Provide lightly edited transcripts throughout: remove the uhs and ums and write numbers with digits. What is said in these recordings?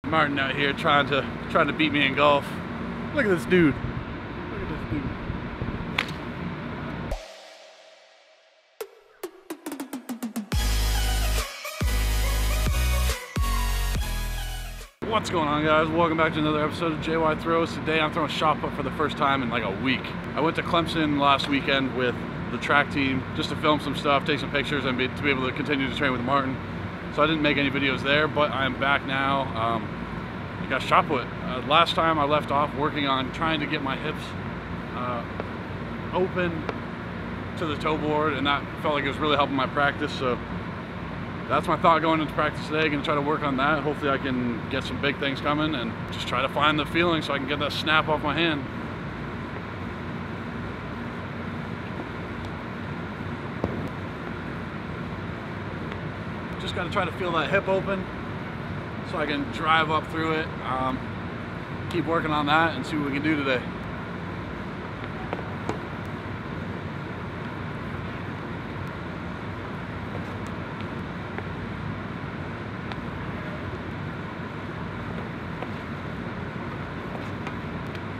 Martin out here trying to beat me in golf. Look at this dude. Look at this dude. What's going on, guys? Welcome back to another episode of DJI Throws. Today I'm throwing shot put for the first time in like a week. I went to Clemson last weekend with the track team just to film some stuff, take some pictures, and to be able to continue to train with Martin. So I didn't make any videos there, but I am back now. I got shot put. Last time I left off working on trying to get my hips open to the toe board, and that felt like it was really helping my practice. So that's my thought going into practice today. Gonna try to work on that. Hopefully I can get some big things coming and just try to find the feeling so I can get that snap off my hand. Just gotta try to feel that hip open so I can drive up through it. Keep working on that and see what we can do today.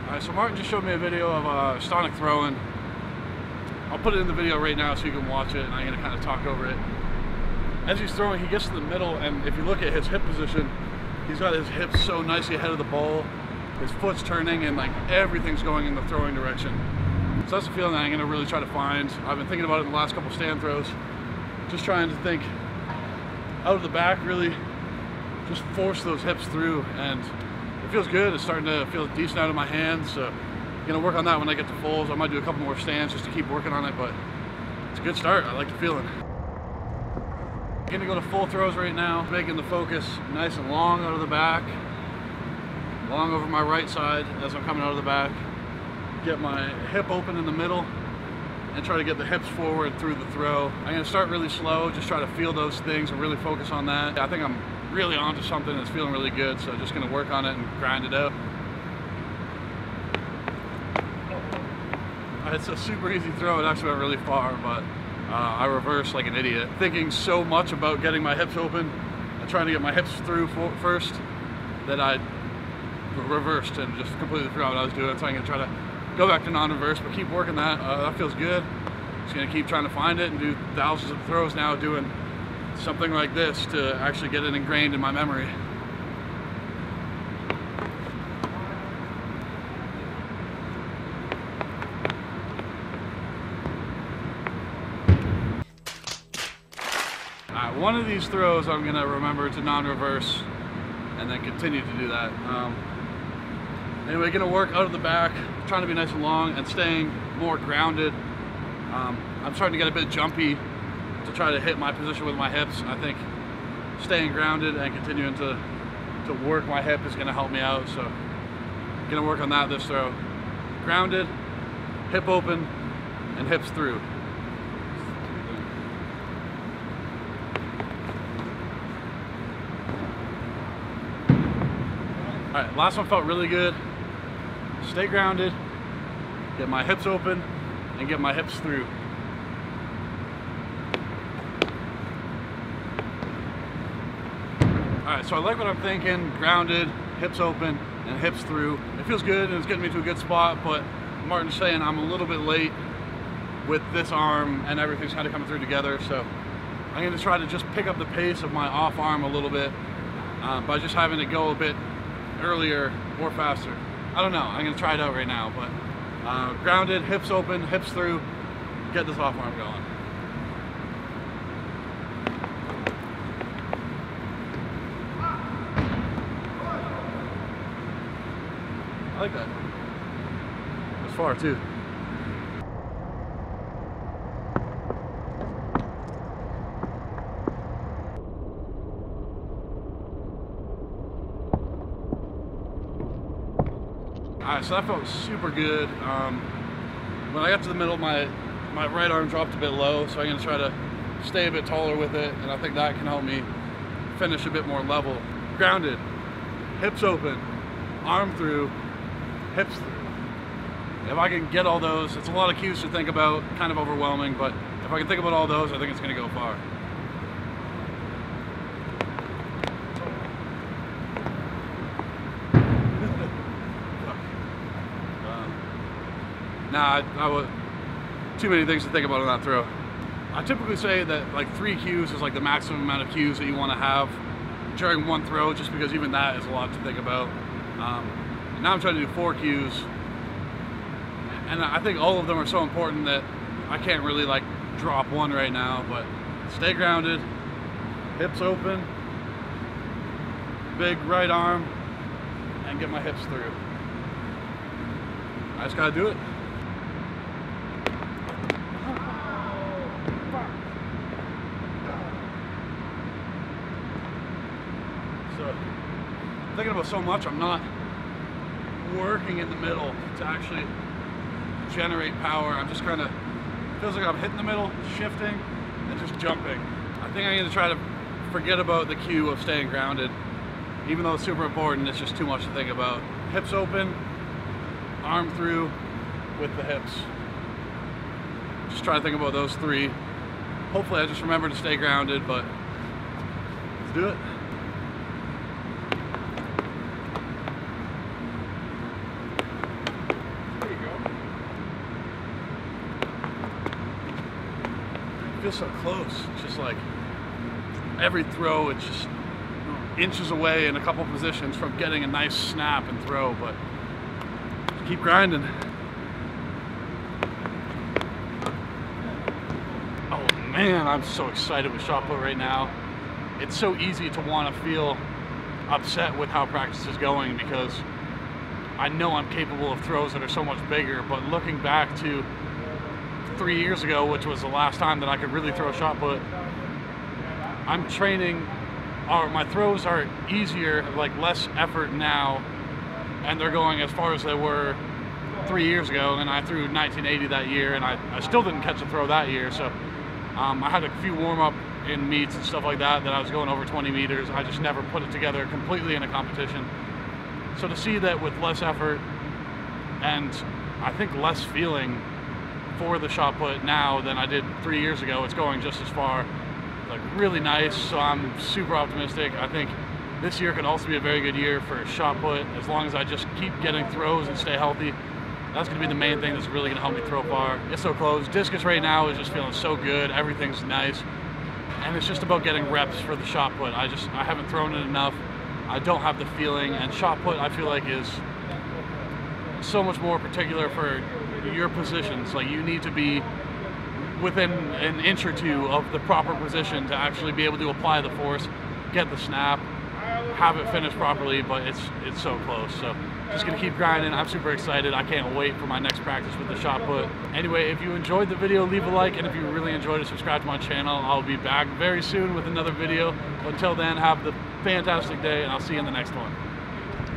Alright, so Martin just showed me a video of Stonic throwing. I'll put it in the video right now so you can watch it, and I'm gonna kind of talk over it. As he's throwing, he gets to the middle, and if you look at his hip position, he's got his hips so nicely ahead of the ball. His foot's turning, and like everything's going in the throwing direction. So that's the feeling that I'm gonna really try to find. I've been thinking about it in the last couple stand throws. Just trying to think out of the back, really just force those hips through, and it feels good. It's starting to feel decent out of my hands. So I'm gonna work on that when I get to fulls. I might do a couple more stands just to keep working on it, but it's a good start. I like the feeling. Gonna go to full throws right now, making the focus nice and long out of the back, long over my right side as I'm coming out of the back. Get my hip open in the middle and try to get the hips forward through the throw. I'm gonna start really slow, just try to feel those things and really focus on that. I think I'm really onto something that's feeling really good, so just gonna work on it and grind it out. It's a super easy throw. It actually went really far, but I reversed like an idiot, thinking so much about getting my hips open and trying to get my hips through first that I reversed and just completely forgot what I was doing. So I'm gonna try to go back to non-reverse, but keep working that. That feels good. Just gonna keep trying to find it and do thousands of throws now, doing something like this to actually get it ingrained in my memory. One of these throws I'm gonna remember to non-reverse and then continue to do that. Anyway, gonna work out of the back, trying to be nice and long and staying more grounded. I'm starting to get a bit jumpy to try to hit my position with my hips. I think staying grounded and continuing to work my hip is gonna help me out. So gonna work on that this throw. Grounded, hip open, and hips through. All right, last one felt really good. Stay grounded, get my hips open, and get my hips through. All right, so I like what I'm thinking. Grounded, hips open, and hips through. It feels good, and it's getting me to a good spot, but Martin's saying I'm a little bit late with this arm, and everything's kind of coming through together, so I'm gonna try to just pick up the pace of my off arm a little bit by just having it go a bit earlier or faster. I don't know, I'm gonna try it out right now, but grounded, hips open, hips through, get this off arm going. I like that. That's far too. Alright, so that felt super good. When I got to the middle, my right arm dropped a bit low, so I'm going to try to stay a bit taller with it, and I think that can help me finish a bit more level. Grounded, hips open, arm through, hips through. If I can get all those, it's a lot of cues to think about, kind of overwhelming, but if I can think about all those, I think it's going to go far. Nah, I was too many things to think about on that throw. I typically say that like 3 cues is like the maximum amount of cues that you want to have during one throw, just because even that is a lot to think about. Now I'm trying to do 4 cues, and I think all of them are so important that I can't really like drop one right now, but stay grounded, hips open, big right arm, and get my hips through. I just gotta do it. So, I'm thinking about so much, I'm not working in the middle to actually generate power. I'm just kind of, feels like I'm hitting the middle, shifting, and just jumping. I think I'm going to try to forget about the cue of staying grounded. Even though it's super important, it's just too much to think about. Hips open, arm through with the hips. Just try to think about those 3. Hopefully I just remember to stay grounded, but let's do it. Feels so close. It's just like every throw, it's just inches away in a couple positions from getting a nice snap and throw, but just keep grinding. Oh man, I'm so excited with shot put right now. It's so easy to want to feel upset with how practice is going, because I know I'm capable of throws that are so much bigger, but looking back to 3 years ago, which was the last time that I could really throw shot put, I'm training, or my throws are easier, like less effort now, and they're going as far as they were 3 years ago, and I threw 1980 that year, and I still didn't catch a throw that year, so I had a few warm-up in meets and stuff like that I was going over 20 meters. I just never put it together completely in a competition. So to see that with less effort and I think less feeling for the shot put now than I did 3 years ago, it's going just as far, like really nice. So I'm super optimistic. I think this year could also be a very good year for shot put, as long as I just keep getting throws and stay healthy. That's going to be the main thing that's really going to help me throw far. It's so close. Discus right now is just feeling so good. Everything's nice, and it's just about getting reps for the shot put. I haven't thrown it enough. I don't have the feeling, and shot put I feel like is so much more particular for your positions. Like, you need to be within an inch or 2 of the proper position to actually be able to apply the force, get the snap, have it finished properly, but it's so close. So just gonna keep grinding. I'm super excited. I can't wait for my next practice with the shot put. Anyway, if you enjoyed the video, leave a like, and if you really enjoyed it, subscribe to my channel. I'll be back very soon with another video. But until then, have the fantastic day, and I'll see you in the next one.